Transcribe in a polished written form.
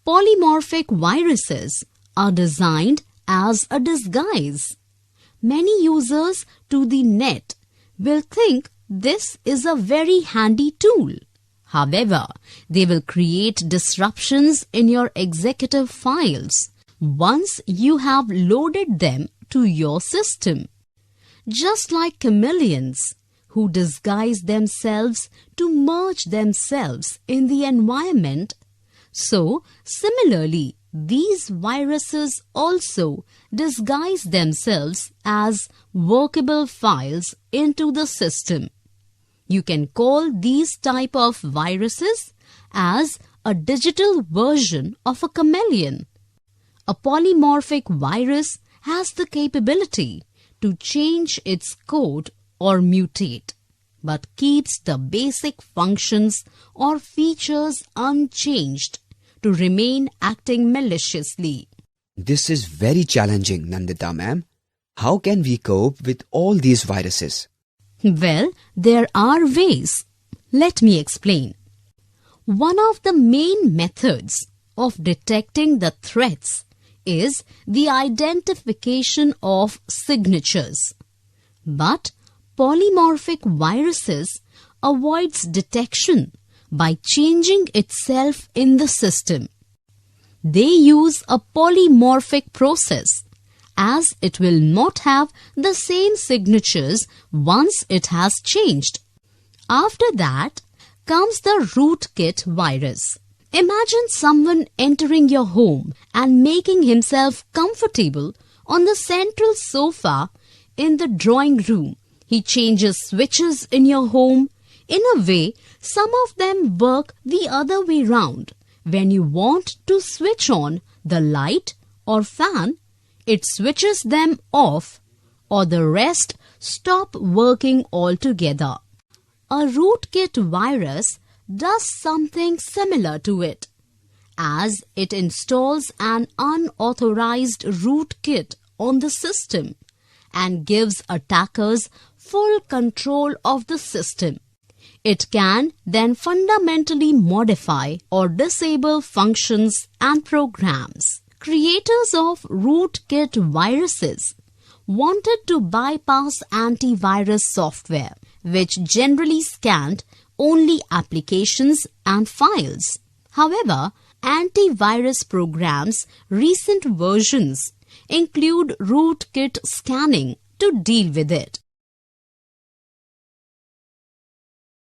Polymorphic viruses are designed as a disguise. Many users to the net will think this is a very handy tool. However, they will create disruptions in your executive files once you have loaded them to your system. Just like chameleons who disguise themselves to merge themselves in the environment, so similarly, these viruses also disguise themselves as workable files into the system. You can call these type of viruses as a digital version of a chameleon. A polymorphic virus has the capability to change its code or mutate, but keeps the basic functions or features unchanged to remain acting maliciously. This is very challenging, Nandita ma'am. How can we cope with all these viruses? Well, there are ways. Let me explain. One of the main methods of detecting the threats is the identification of signatures. But polymorphic viruses avoids detection by changing itself in the system. They use a polymorphic process, as it will not have the same signatures once it has changed. After that comes the rootkit virus. Imagine someone entering your home and making himself comfortable on the central sofa in the drawing room. He changes switches in your home. In a way, some of them work the other way round. When you want to switch on the light or fan, it switches them off, or the rest stop working altogether. A rootkit virus does something similar to it, as it installs an unauthorized rootkit on the system and gives attackers full control of the system. It can then fundamentally modify or disable functions and programs. Creators of rootkit viruses wanted to bypass antivirus software, which generally scanned only applications and files. However, antivirus programs' recent versions include rootkit scanning to deal with it.